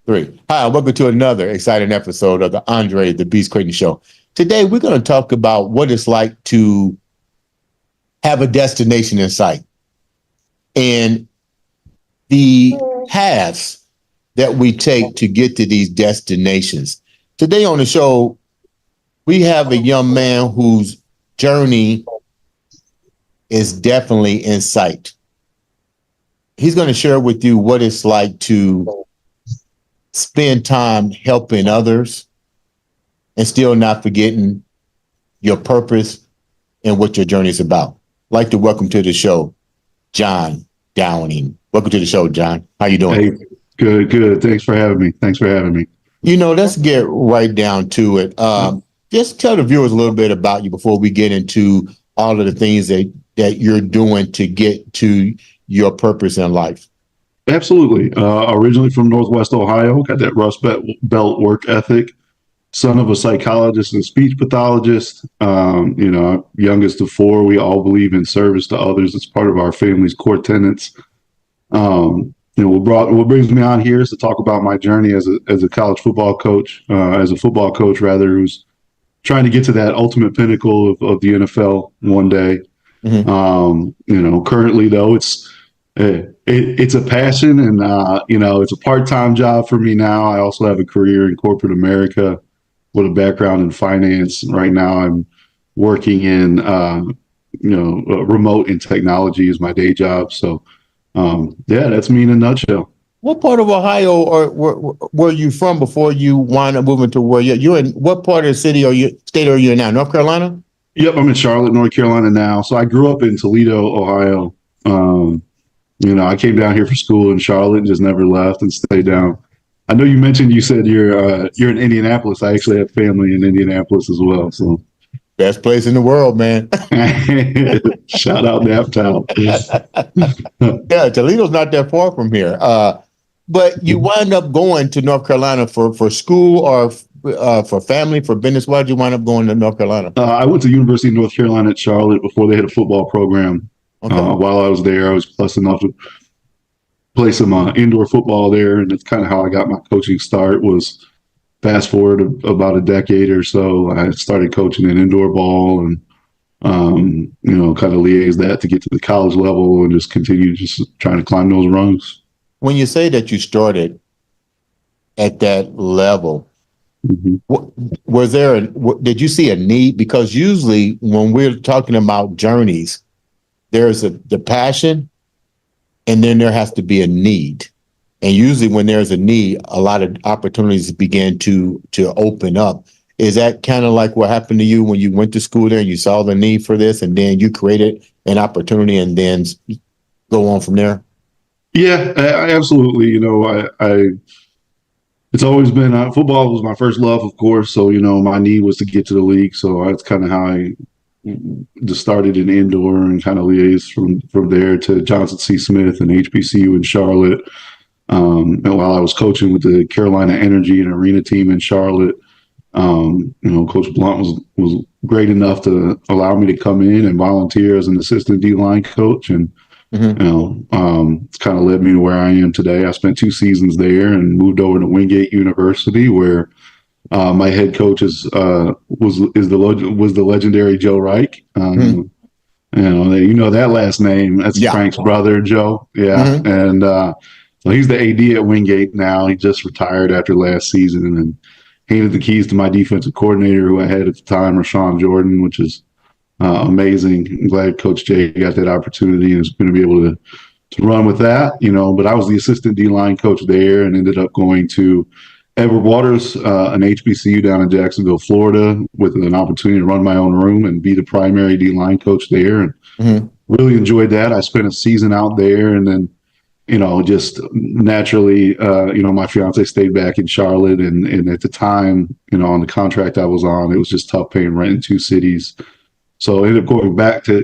Three. Hi, welcome to another exciting episode of the Andre The Beast Crayton Show. Today, we're going to talk about what it's like to have a destination in sight and the paths that we take to get to these destinations. Today on the show, we have a young man whose journey is definitely in sight. He's going to share with you what it's like to spend time helping others and still not forgetting your purpose and what your journey is about. I'd like to welcome to the show, John Downing. Welcome to the show, John. How you doing? Hey, good. Thanks for having me. You know, let's get right down to it. Just tell the viewers a little bit about you before we get into all of the things that you're doing to get to your purpose in life. Absolutely. Originally from Northwest Ohio, got that Rust Belt work ethic. Son of a psychologist and speech pathologist. Youngest of four. We all believe in service to others. It's part of our family's core tenets. What brings me on here is to talk about my journey as a college football coach, who's trying to get to that ultimate pinnacle of the NFL one day. Mm-hmm. Currently though, it's a passion and, it's a part-time job for me now. I also have a career in corporate America with a background in finance. Right now I'm working in, remote and technology is my day job. So, that's me in a nutshell. What part of Ohio or were you from before you wound up moving to where you're in? What part of the state are you in now? North Carolina? Yep. I'm in Charlotte, North Carolina now. So I grew up in Toledo, Ohio. I came down here for school in Charlotte and just never left and stayed down. I know you said you're in Indianapolis. I actually have family in Indianapolis as well. So best place in the world, man. Shout out Naptown. Yeah, Toledo's not that far from here. But you wind up going to North Carolina for school or for family, for business. Why did you wind up going to North Carolina? I went to University of North Carolina at Charlotte before they had a football program. Okay. While I was there, I was blessed enough to play some indoor football there, and that's kind of how I got my coaching start. Was fast forward about a decade or so, I started coaching in indoor ball and kind of liaise that to get to the college level and just continue just trying to climb those rungs. When you say that you started at that level, mm-hmm. Did you see a need? Because usually when we're talking about journeys, there's the passion, and then there has to be a need. And usually when there's a need, a lot of opportunities begin to open up. Is that kind of like what happened to you when you went to school there and you saw the need for this, and then you created an opportunity and then go on from there? Yeah, I absolutely. It's always been football was my first love, of course. So, my need was to get to the league. So that's kind of how I just started in indoor and kind of liaised from there to Johnson C. Smith and HBCU in Charlotte. And while I was coaching with the Carolina Energy and Arena team in Charlotte, Coach Blunt was great enough to allow me to come in and volunteer as an assistant D-line coach. And, it's kind of led me to where I am today. I spent 2 seasons there and moved over to Wingate University, where my head coach was the legendary Joe Reich. That last name. That's Frank's brother, Joe. Yeah. Mm-hmm. And so he's the AD at Wingate now. He just retired after last season and handed the keys to my defensive coordinator, who I had at the time, Rashawn Jordan, which is amazing. I'm glad Coach Jay got that opportunity and is going to be able to run with that. But I was the assistant D-line coach there and ended up going to Edward Waters, an HBCU down in Jacksonville, Florida, with an opportunity to run my own room and be the primary D-line coach there. And really enjoyed that. I spent a season out there, and then, just naturally, my fiance stayed back in Charlotte. And at the time, on the contract I was on, it was just tough paying rent in 2 cities. So I ended up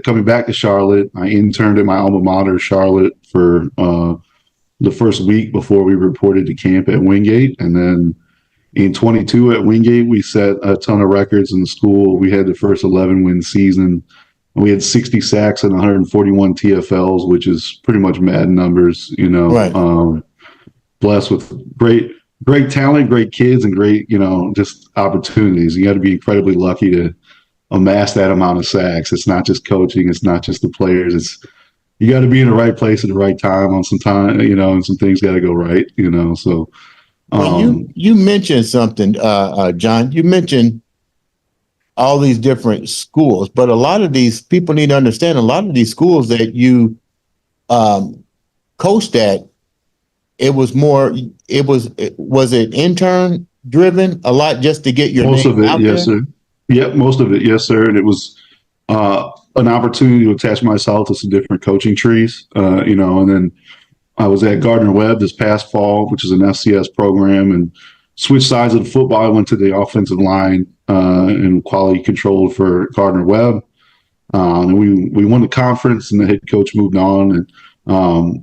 coming back to Charlotte. I interned at my alma mater, Charlotte, for the first week before we reported to camp at Wingate. And then in 22 at Wingate, we set a ton of records in the school. We had the first 11-win season. We had 60 sacks and 141 TFLs, which is pretty much Madden numbers, Right. Blessed with great talent, great kids, and great, just opportunities. You got to be incredibly lucky to amass that amount of sacks. It's not just coaching. It's not just the players. You got to be in the right place at the right time on some time, and some things got to go right, so. Well, you mentioned something, John. You mentioned all these different schools, but a lot of these people need to understand. A lot of these schools that you coached at, was it intern driven a lot just to get your most name of it, out yes, there? sir. Yep, most of it, yes, sir. And it was an opportunity to attach myself to some different coaching trees, and then I was at Gardner Webb this past fall, which is an FCS program, and switched sides of the football. I went to the offensive line and quality control for Gardner Webb. And we won the conference, and the head coach moved on. And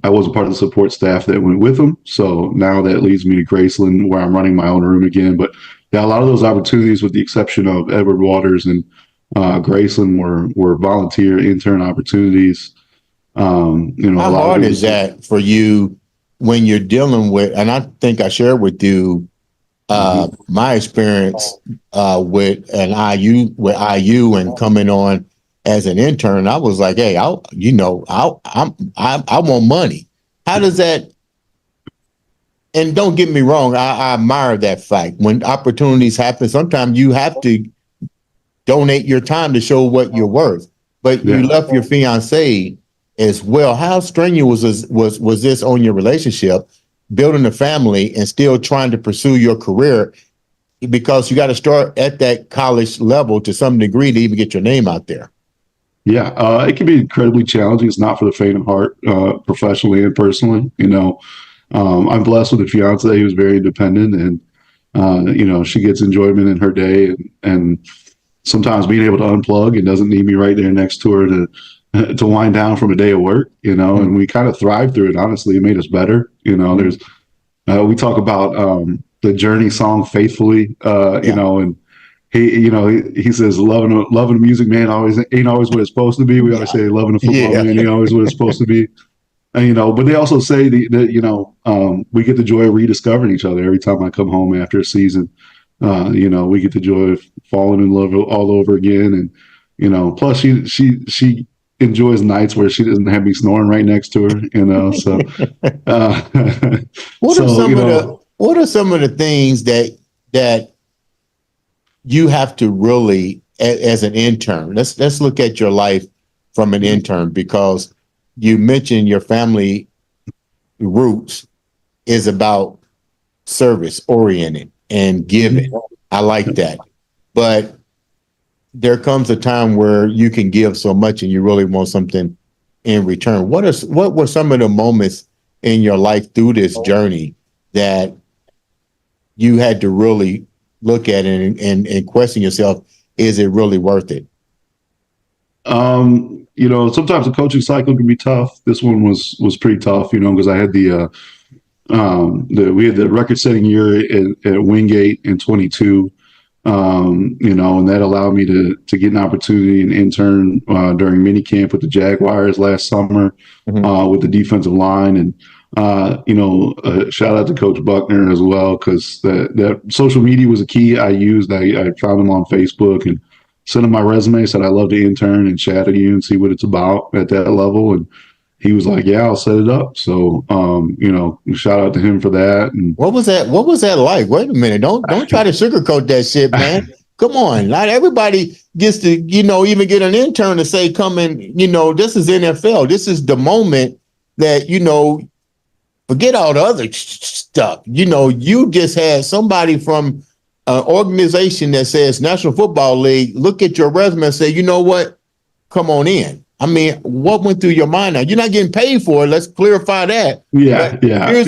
I wasn't part of the support staff that went with him. So now that leads me to Graceland, where I'm running my own room again. But yeah, a lot of those opportunities, with the exception of Edward Waters and Graceland, were volunteer intern opportunities. How hard is that for you when you're dealing with, and I think I shared with you my experience with IU and coming on as an intern. I was like, hey, I want money. How does that? And don't get me wrong, I admire that fact. When opportunities happen, sometimes you have to donate your time to show what you're worth. But you left your fiance as well. How strenuous was this on your relationship, building a family and still trying to pursue your career? Because you got to start at that college level to some degree to even get your name out there. Yeah, it can be incredibly challenging. It's not for the faint of heart, professionally and personally. I'm blessed with a fiance who's very independent, and she gets enjoyment in her day, and sometimes being able to unplug and doesn't need me right there next to her to wind down from a day of work, and we kind of thrive through it. Honestly, it made us better. There's we talk about the Journey song "Faithfully," and he says loving the music, man, ain't always what it's supposed to be. We always say loving the football, man, ain't always what it's supposed to be. And, but they also say that we get the joy of rediscovering each other every time I come home after a season. We get the joy of falling in love all over again, and plus she enjoys nights where she doesn't have me snoring right next to her. So what are some of the things that you have to really, as an intern? Let's look at your life from an intern, because you mentioned your family roots is about service oriented and giving. I like that. But there comes a time where you can give so much and you really want something in return. What were some of the moments in your life through this journey that you had to really look at it and question yourself, is it really worth it? Sometimes the coaching cycle can be tough. This one was pretty tough, because I had we had the record-setting year at Wingate in 22, and that allowed me to get an opportunity and intern during minicamp with the Jaguars last summer with the defensive line, and shout out to Coach Buckner as well, because that social media was a key I used. I found him on Facebook and sent him my resume, said I'd love to intern and chat with you and see what it's about at that level. And he was like, yeah, I'll set it up. So, shout out to him for that. And what was that like? Wait a minute. Don't try to sugarcoat that shit, man. Come on. Not everybody gets to, even get an intern to say, come in, this is NFL. This is the moment that, forget all the other stuff. You just had somebody from an organization that says National Football League look at your resume and say, you know what? Come on in. I mean, what went through your mind now? You're not getting paid for it. Let's clarify that. Here's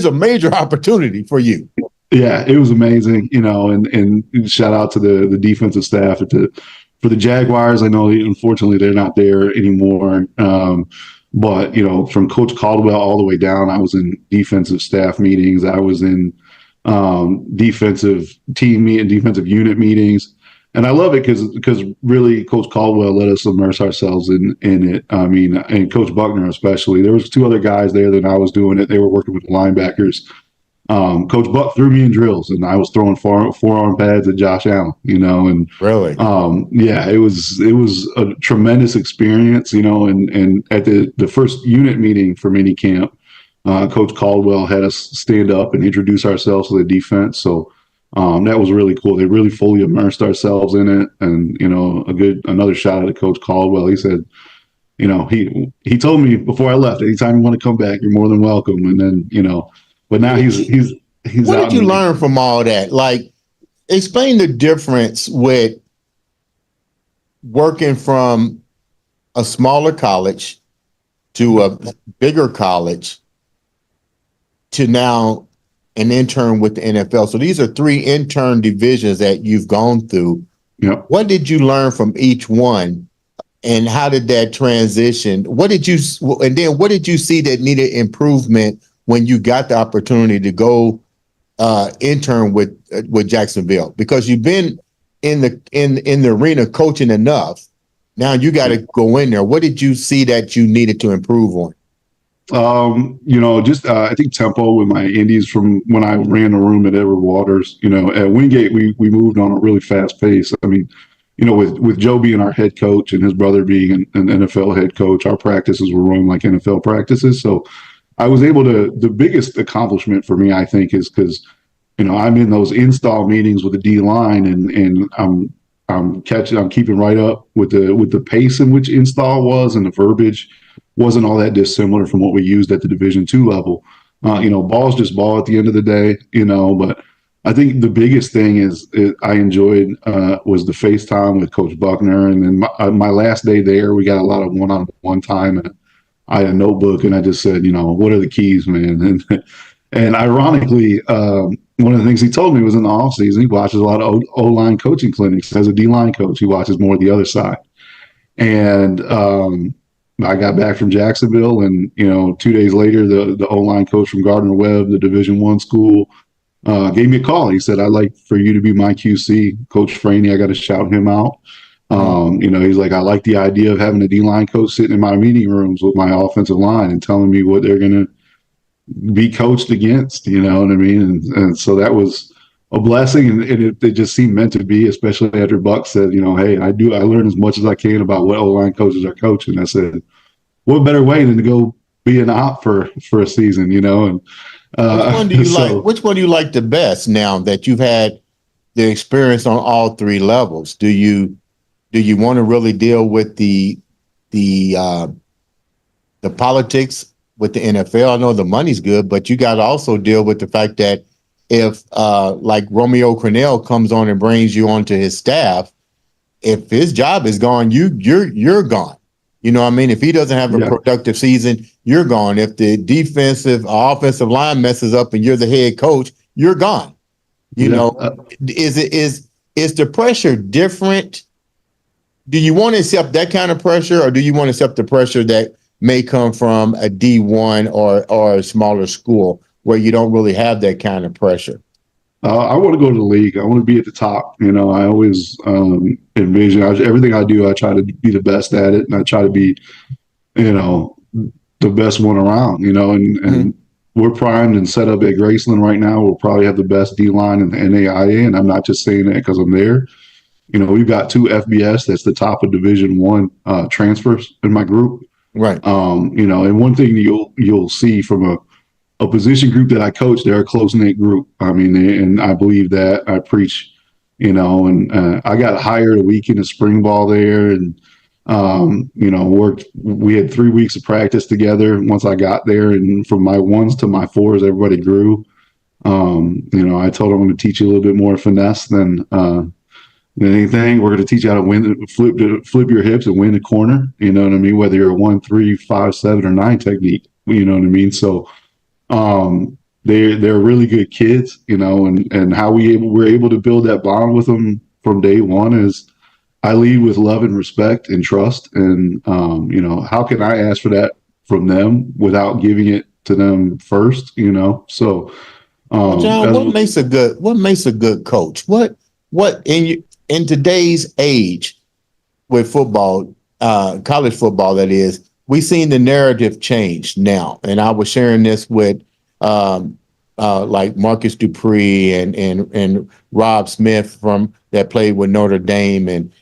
a major opportunity for you. Yeah, it was amazing, and shout out to the defensive staff at the For the Jaguars, I know unfortunately they're not there anymore. But from Coach Caldwell all the way down, I was in defensive staff meetings. I was in defensive defensive unit meetings. And I love it because really Coach Caldwell let us immerse ourselves in it. I mean, and Coach Buckner especially. There was two other guys there that I was doing it. They were working with the linebackers. Coach Buck threw me in drills, and I was throwing forearm pads at Josh Allen. And Really, yeah, it was a tremendous experience. And at the first unit meeting for minicamp, Coach Caldwell had us stand up and introduce ourselves to the defense. So that was really cool. They really fully immersed ourselves in it. And, another shout out to Coach Caldwell. He said, he told me before I left, anytime you want to come back, you're more than welcome. And then, but now he's what did you learn from all that? Like, explain the difference with working from a smaller college to a bigger college to now an intern with the NFL. So these are 3 intern divisions that you've gone through. Yeah. What did you learn from each one, and how did that transition? And then what did you see that needed improvement when you got the opportunity to go intern with Jacksonville? Because you've been in the arena coaching enough. Now you got to go in there. What did you see that you needed to improve on? I think tempo with my Indies from when I ran the room at Edward Waters. At Wingate we moved on a really fast pace. I mean, with Joe being our head coach and his brother being an NFL head coach, our practices were run like NFL practices. So I was able to. The biggest accomplishment for me, I think, is because I'm in those install meetings with the D line, and I'm keeping right up with the pace in which install was, and the verbiage wasn't all that dissimilar from what we used at the Division II level. Ball's just ball at the end of the day, but I think the biggest thing is I enjoyed was the FaceTime with Coach Buckner. And then my last day there, we got a lot of one-on-one time, and I had a notebook, and I just said, what are the keys, man? And ironically, one of the things he told me was in the offseason, he watches a lot of O-line coaching clinics. As a D-line coach, he watches more of the other side. And I got back from Jacksonville, and 2 days later, the O-line coach from Gardner-Webb, the Division I school, gave me a call. He said, "I'd like for you to be my QC, Coach Franey." I got to shout him out. He's like, "I like the idea of having a D-line coach sitting in my meeting rooms with my offensive line and telling me what they're going to be coached against." You know what I mean? And so that was a blessing, and it just seemed meant to be, especially after Buck said, "Hey, I learn as much as I can about what O-line coaches are coaching." I said, what better way than to go be an op for a season, And which one do you like? Which one do you like the best now that you've had the experience on all 3 levels? Do you want to really deal with the politics with the NFL? I know the money's good, but you got to also deal with the fact that if like Romeo Crennel comes on and brings you onto his staff, if his job is gone, you're gone. You know what I mean? If he doesn't have a productive season, you're gone. If the defensive or offensive line messes up and you're the head coach, you're gone. Is the pressure different? Do you want to accept that kind of pressure, or do you want to accept the pressure that may come from a D1 or a smaller school where you don't really have that kind of pressure? I want to go to the league. I want to be at the top. I always envision everything I do. I try to be the best at it, and I try to be, the best one around. And we're primed and set up at Graceland right now. We'll probably have the best D line in the NAIA, and I'm not just saying that because I'm there. We've got 2 FBS. That's the top of Division I transfers in my group. Right. And one thing you'll see from a position group that I coach, they're a close-knit group. I mean, and I believe that. I preach, and I got hired a week into spring ball there, and, worked. We had 3 weeks of practice together once I got there, and from my 1s to my 4s, everybody grew. I told them I'm going to teach you a little bit more finesse than anything. We're going to teach you how to flip your hips and win the corner. You know what I mean? Whether you're a 1, 3, 5, 7, or 9 technique. You know what I mean? So they're really good kids, and how we're able to build that bond with them from day one is, I lead with love and respect and trust. And, how can I ask for that from them without giving it to them first, So, John, what makes a good coach? What in today's age with football, college football, that is, we've seen the narrative change now. And I was sharing this with like Marcus Dupree and Rob Smith that played with Notre Dame, and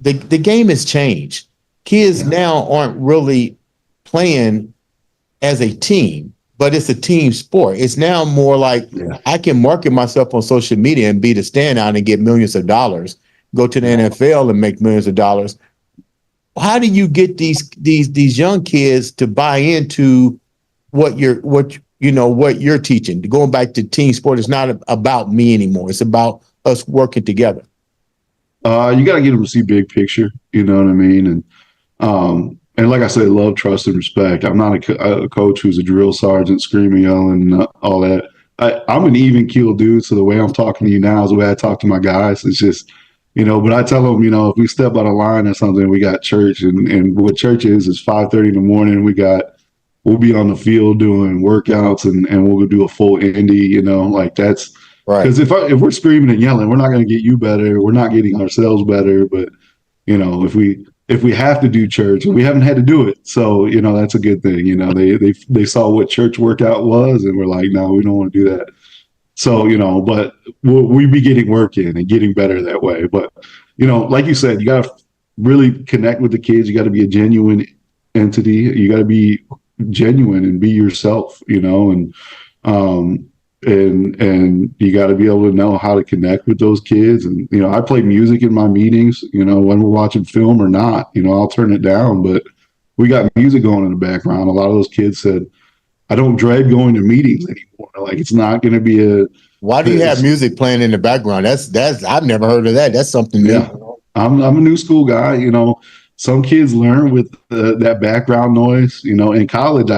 the game has changed. Kids now aren't really playing as a team, but it's a team sport. It's now more like I can market myself on social media and be the standout and get millions of dollars, go to the NFL and make millions of dollars. How do you get these young kids to buy into what you're teaching? Going back to team sport, it's not about me anymore. It's about us working together. You got to get them to see big picture. You know what I mean? And like I said, love, trust, and respect. I'm not a coach who's a drill sergeant screaming, yelling, all that. I'm an even keel dude. So the way I'm talking to you now is the way I talk to my guys. It's just, but I tell them, if we step out of line or something, we got church, and what church is 5:30 in the morning. We'll be on the field doing workouts, and we'll do a full Indy, like that's right. Because if we're screaming and yelling, we're not going to get you better. We're not getting ourselves better. But, if we have to do church, we haven't had to do it. So, that's a good thing. They saw what church workout was, and we're like, no, we don't want to do that. So, but we be getting work in and getting better that way. But, like you said, you got to really connect with the kids. You got to be a genuine entity. You got to be genuine and be yourself, and you got to be able to know how to connect with those kids. And, I play music in my meetings, when we're watching film or not, I'll turn it down, but we got music going in the background. A lot of those kids said, I don't dread going to meetings anymore. Like, it's not going to be why do you have music playing in the background? That's I've never heard of that. That's something new. Yeah. I'm a new school guy, some kids learn with that background noise. In college,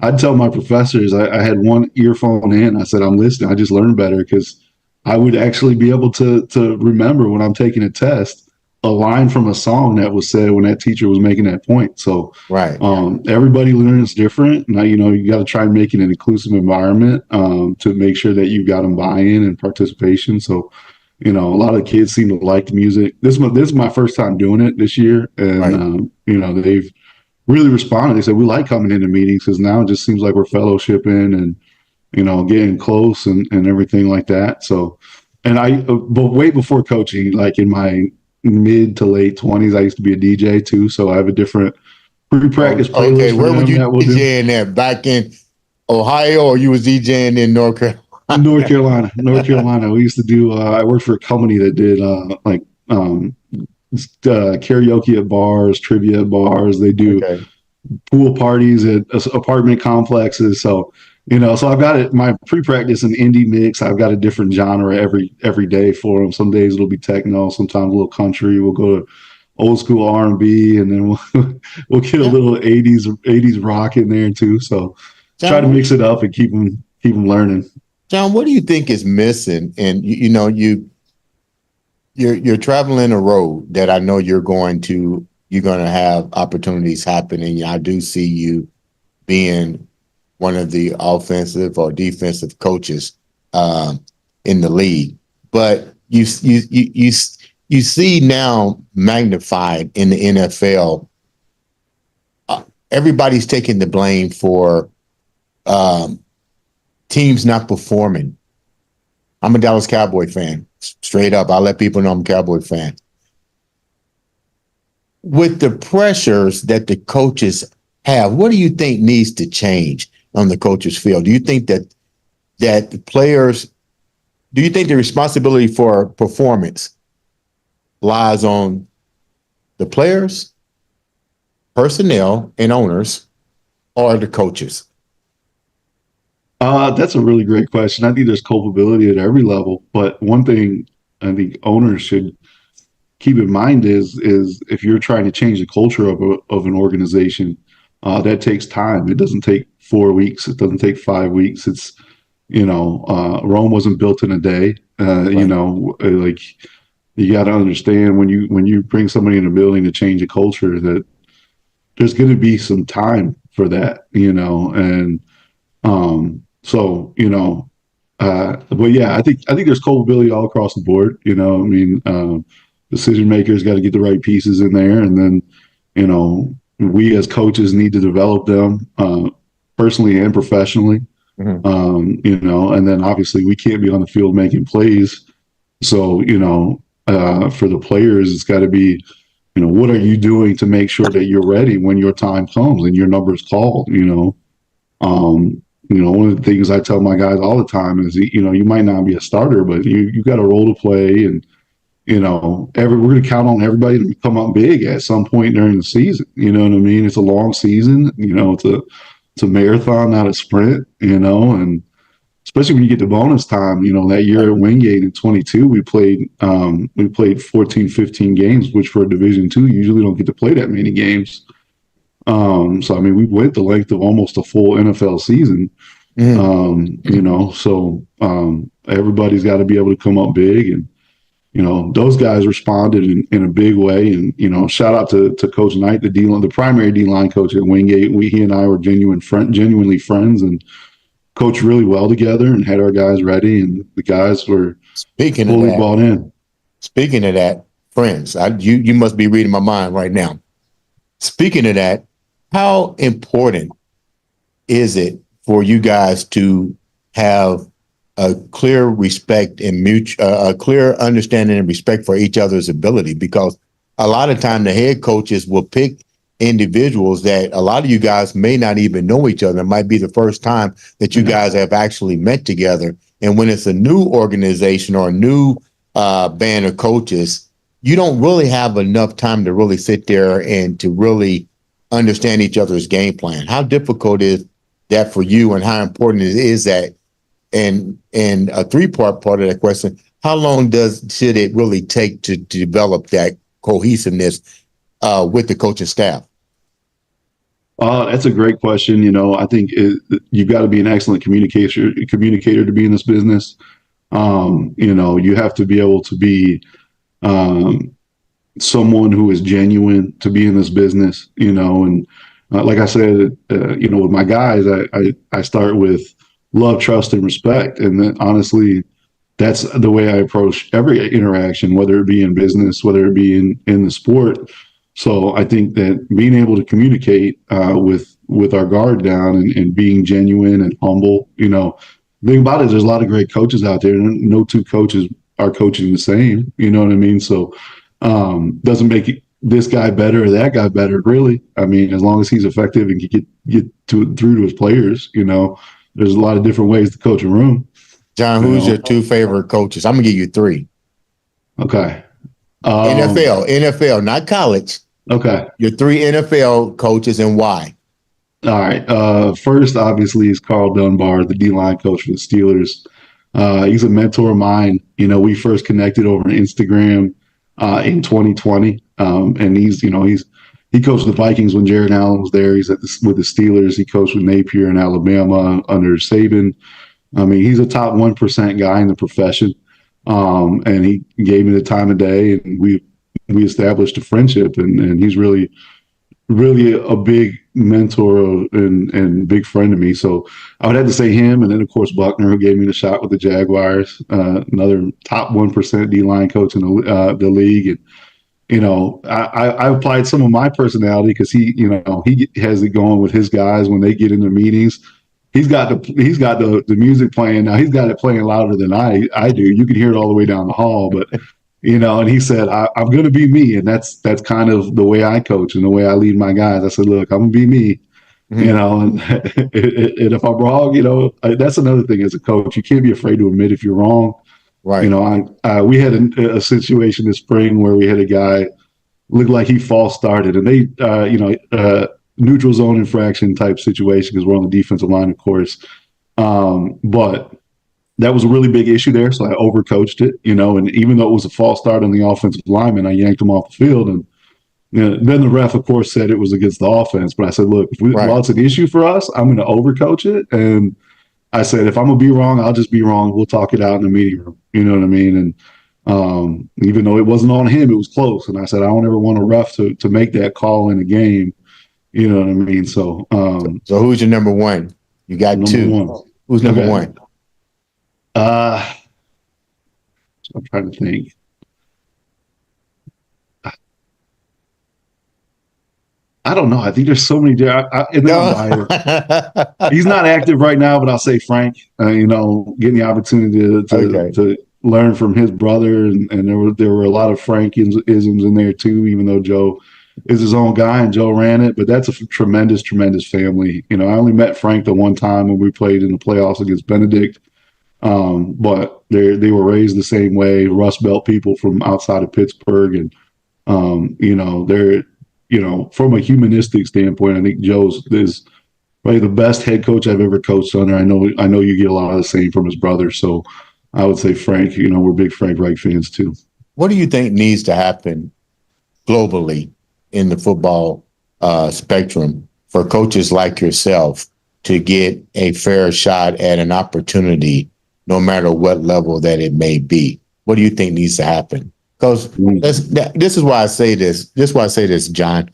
I'd tell my professors, I had one earphone in. I said, I'm listening. I just learned better because I would actually be able to remember when I'm taking a test a line from a song that was said when that teacher was making that point. So right. Everybody learns different. Now, you got to try and make it an inclusive environment to make sure that you've got them buy-in and participation. So, a lot of kids seem to like the music. This is my first time doing it this year. And, they've really responded. They said, we like coming into meetings because now it just seems like we're fellowshipping and, getting close and everything like that. So, and but way before coaching, like in my mid to late 20s, I used to be a DJ too. So I have a different pre-practice playlist. Okay, where were you DJing at? Back in Ohio, or you was DJing in North Carolina? North Carolina. We used to do. I worked for a company that did karaoke at bars, trivia at bars. They do pool parties at apartment complexes. So, so I've got it. My pre-practice and indie mix. I've got a different genre every day for them. Some days it'll be techno, sometimes a little country. We'll go to old school R&B, and then we'll get a little 80s rock in there too. So John, try to mix it up and keep them learning. John, what do you think is missing? And you're traveling a road that I know you're going to have opportunities happening. I do see you being one of the offensive or defensive coaches in the league, but you see now magnified in the NFL. Everybody's taking the blame for teams not performing. I'm a Dallas Cowboy fan, straight up. I'll let people know I'm a Cowboy fan. With the pressures that the coaches have, what do you think needs to change on the coaches' field? Do you think that the players, do you think the responsibility for performance lies on the players, personnel, and owners, or the coaches? That's a really great question. I think there's culpability at every level, but one thing I think owners should keep in mind is if you're trying to change the culture of an organization, that takes time. It doesn't take 4 weeks. It doesn't take 5 weeks. It's, Rome wasn't built in a day. Right. you got to understand when you bring somebody in a building to change a culture that there's going to be some time for that, and so but yeah, I think there's culpability all across the board. Decision makers got to get the right pieces in there, and then we as coaches need to develop them personally and professionally. Mhm. And then obviously we can't be on the field making plays. So, for the players, it's got to be, what are you doing to make sure that you're ready when your time comes and your number is called, one of the things I tell my guys all the time is, you might not be a starter, but you got a role to play. And, we're going to count on everybody to come up big at some point during the season. You know what I mean? It's a long season, it's a marathon, not a sprint, and especially when you get to bonus time, that year at Wingate in 22, we played 14, 15 games, which for a Division II, you usually don't get to play that many games. So, I mean, we went the length of almost a full NFL season, so everybody's got to be able to come up big. And, those guys responded in a big way. And, shout out to Coach Knight, the primary D-line coach at Wingate. He and I were genuinely friends and coached really well together and had our guys ready. And the guys were fully bought in. Speaking of that, friends, you must be reading my mind right now. Speaking of that, how important is it for you guys to have a clear respect and a clear understanding and respect for each other's ability? Because a lot of time the head coaches will pick individuals that a lot of you guys may not even know each other. It might be the first time that you guys have actually met together. And when it's a new organization or a new band of coaches, you don't really have enough time to really sit there and to really understand each other's game plan. How difficult is that for you, and how important is that? And a three-part of that question, how long should it really take to develop that cohesiveness with the coaching staff? That's a great question. I think you've got to be an excellent communicator to be in this business. You have to be able to be someone who is genuine to be in this business, and like I said, with my guys, I start with love, trust, and respect. And then honestly, that's the way I approach every interaction, whether it be in business, whether it be in the sport. So I think that being able to communicate with our guard down and being genuine and humble, the thing about it is there's a lot of great coaches out there, and no two coaches are coaching the same. You know what I mean? So doesn't make this guy better or that guy better, really. I mean, as long as he's effective and can get through to his players, there's a lot of different ways to coach a room. John, who's your two favorite coaches? I'm gonna give you three. Okay. NFL, not college. Okay. Your three NFL coaches and why? All right. First, obviously, is Carl Dunbar, the D-line coach for the Steelers. He's a mentor of mine. We first connected over Instagram in 2020, and he coached the Vikings when Jared Allen was there. He's with the Steelers. He coached with Napier in Alabama under Saban. I mean, he's a top 1% guy in the profession, and he gave me the time of day, and we established a friendship, and he's really, really a big mentor and big friend to me. So I would have to say him, and then of course Buckner, who gave me the shot with the Jaguars, another top 1% D-line coach in the league. And I applied some of my personality because he has it going with his guys when they get into meetings. He's got the music playing now. He's got it playing louder than I do. You can hear it all the way down the hall, but and he said, I'm going to be me. And that's kind of the way I coach and the way I lead my guys. I said, look, I'm going to be me, and if I'm wrong, that's another thing as a coach. You can't be afraid to admit if you're wrong. Right. We had a situation this spring where we had a guy looked like he false started, and they, neutral zone infraction type situation because we're on the defensive line, of course. But that was a really big issue there. So I overcoached it, and even though it was a false start on the offensive lineman, I yanked him off the field. And then the ref, of course, said it was against the offense. But I said, look, while it's an issue for us, I'm going to overcoach it. And I said, if I'm going to be wrong, I'll just be wrong. We'll talk it out in the meeting room. You know what I mean? And Even though it wasn't on him, it was close. And I said, I don't ever want a ref to make that call in a game. You know what I mean? So, so who's your number one? You got number two. one. Who's number one? I'm trying to think. I don't know. I think there's so many. I'm biased. He's not active right now, but I'll say Frank. Getting the opportunity to learn from his brother, and there were a lot of Frank-isms in there too. Even though Joe is his own guy and Joe ran it, but that's a tremendous, tremendous family. I only met Frank the one time when we played in the playoffs against Benedict, but they were raised the same way. Rust Belt people from outside of Pittsburgh, and they're. From a humanistic standpoint, I think Joe's is probably the best head coach I've ever coached under. I know you get a lot of the same from his brother. So I would say Frank, we're big Frank Reich fans too. What do you think needs to happen globally in the football spectrum for coaches like yourself to get a fair shot at an opportunity, no matter what level that it may be? What do you think needs to happen? Because this is why I say this. This is why I say this, John.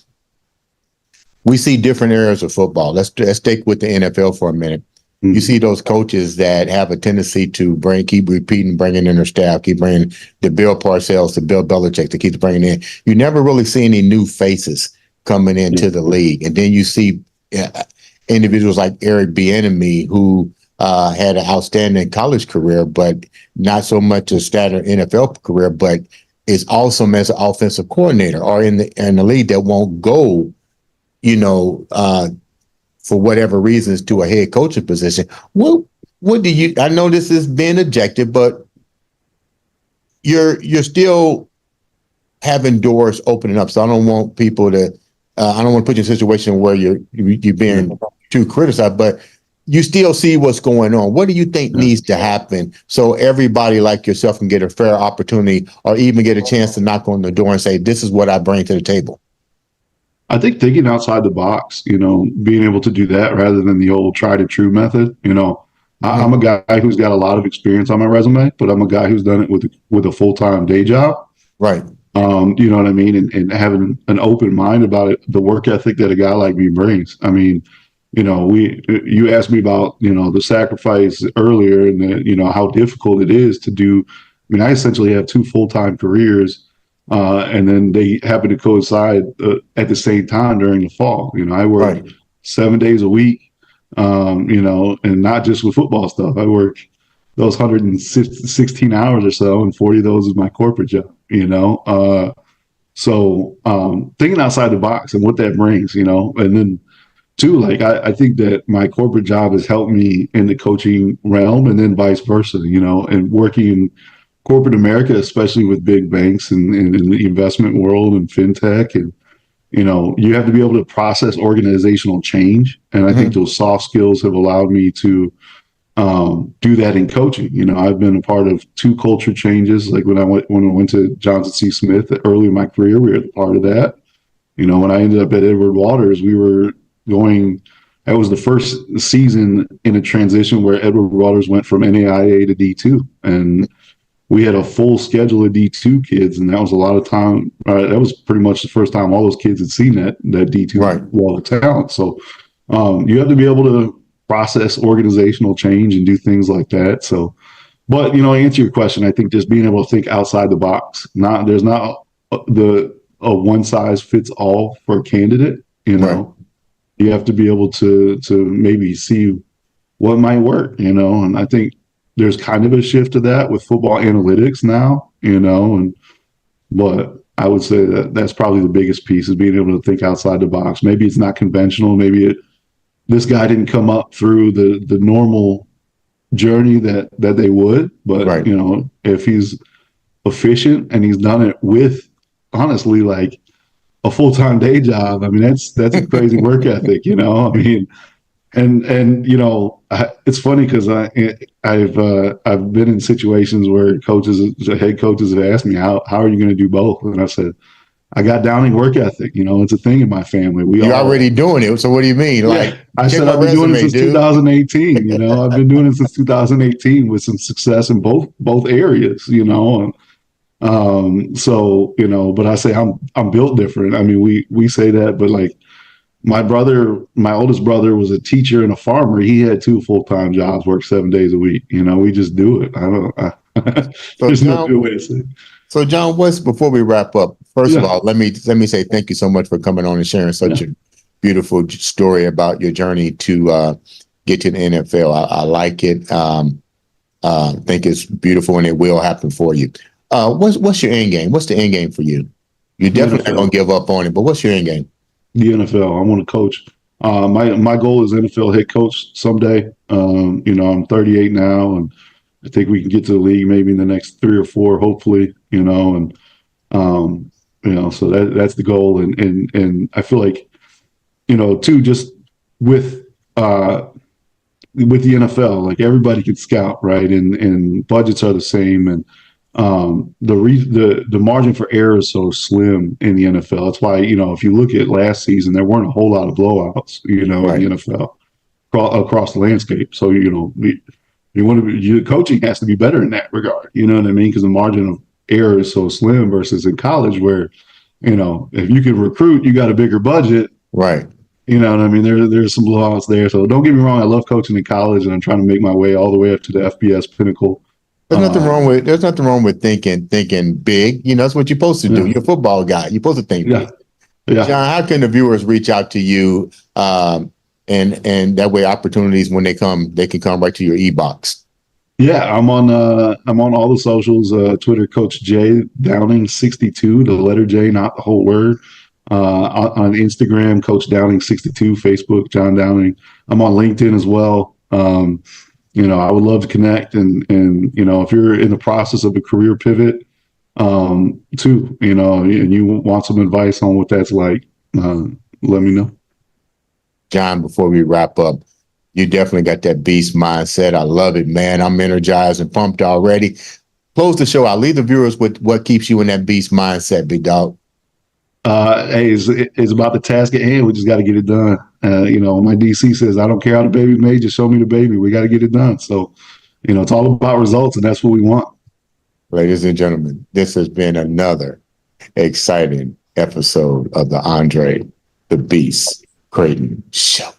We see different areas of football. Let's stick with the NFL for a minute. Mm-hmm. You see those coaches that have a tendency to keep repeating, bringing in their staff, keep bringing the Bill Parcells, the Bill Belichick, to keep bringing in. You never really see any new faces coming into the league, and then you see individuals like Eric Bieniemy, who had an outstanding college career, but not so much a standard NFL career, but is awesome as an offensive coordinator, or in the league that won't go, for whatever reasons, to a head coaching position. What do you? I know this is being objective, but you're still having doors opening up. So I don't want people to. I don't want to put you in a situation where you're being too criticized, but you still see what's going on. What do you think needs to happen so everybody like yourself can get a fair opportunity, or even get a chance to knock on the door and say, this is what I bring to the table? I think thinking outside the box, being able to do that rather than the old tried and true method. I'm a guy who's got a lot of experience on my resume, but I'm a guy who's done it with a full-time day job. Right. You know what I mean? And having an open mind about it, the work ethic that a guy like me brings. I mean, you asked me about, the sacrifice earlier, and how difficult it is to do. I mean, I essentially have two full-time careers, and then they happen to coincide at the same time during the fall. I work 7 days a week, and not just with football stuff. I work those 116 hours or so, and 40 of those is my corporate job, So thinking outside the box and what that brings, and then too, I think that my corporate job has helped me in the coaching realm, and then vice versa, and working in corporate America, especially with big banks and in the investment world and fintech. And, you have to be able to process organizational change. And I think those soft skills have allowed me to do that in coaching. I've been a part of two culture changes. Like when I went to Johnson C. Smith early in my career, we were a part of that. When I ended up at Edward Waters, we were that was the first season in a transition where Edward Waters went from NAIA to D2, and we had a full schedule of D2 kids, and that was a lot of time. That was pretty much the first time all those kids had seen that D2 wall of talent. So you have to be able to process organizational change and do things like that. So, but answer your question, I think just being able to think outside the box. There's not a one size fits all for a candidate. You have to be able to maybe see what might work, and I think there's kind of a shift to that with football analytics now, but I would say that's probably the biggest piece, is being able to think outside the box. Maybe it's not conventional. Maybe this guy didn't come up through the normal journey that they would, but if he's efficient and he's done it with, honestly, like a full-time day job, I mean, that's a crazy work ethic, I mean, and it's funny because I've been in situations where head coaches have asked me, how are you going to do both? And I said, I got Downing work ethic. It's a thing in my family. You're already doing it. So what do you mean? I said I've been doing it since 2018. I've been doing it since 2018 with some success in both areas. And So, but I say I'm built different. I mean, we say that, but like my oldest brother was a teacher and a farmer. He had two full-time jobs, worked 7 days a week. We just do it. So There's no John, good way to say it. so John, before we wrap up? First of Yeah. all, let me say thank you so much for coming on and sharing such a beautiful story about your journey to get to the NFL. I like it. Think it's beautiful, and it will happen for you. What's your end game? What's the end game for you? You're definitely not gonna give up on it, but what's your end game? The NFL. I want to coach. My goal is NFL head coach someday. I'm 38 now, and I think we can get to the league maybe in the next 3 or 4, hopefully. So that's the goal, and I feel like, too, just with the NFL, like everybody can scout, right? And budgets are the same, and the margin for error is so slim in the NFL. That's why, if you look at last season, there weren't a whole lot of blowouts, Right. in the NFL across the landscape. So, your coaching has to be better in that regard. You know what I mean? Because the margin of error is so slim versus in college where, if you can recruit, you got a bigger budget. Right. You know what I mean? There's some blowouts there. So don't get me wrong. I love coaching in college, and I'm trying to make my way all the way up to the FBS pinnacle. There's nothing wrong with thinking big. That's what you're supposed to do. Yeah. You're a football guy. You're supposed to think Yeah. big. Yeah. John, how can the viewers reach out to you? And that way opportunities when they can come right to your e-box. Yeah, I'm on all the socials. Twitter, Coach J Downing 62, the letter J, not the whole word. On Instagram, Coach Downing 62. Facebook, John Downing. I'm on LinkedIn as well. I would love to connect, and if you're in the process of a career pivot, too, and you want some advice on what that's like, let me know. John, before we wrap up, you definitely got that beast mindset. I love it, man. I'm energized and pumped already. Close the show. I'll leave the viewers with what keeps you in that beast mindset, big dog. Hey, it's about the task at hand. We just got to get it done. My DC says, I don't care how the baby's made, just show me the baby. We got to get it done. So, it's all about results, and that's what we want. Ladies and gentlemen, this has been another exciting episode of the Andre the Beast Crayton Show.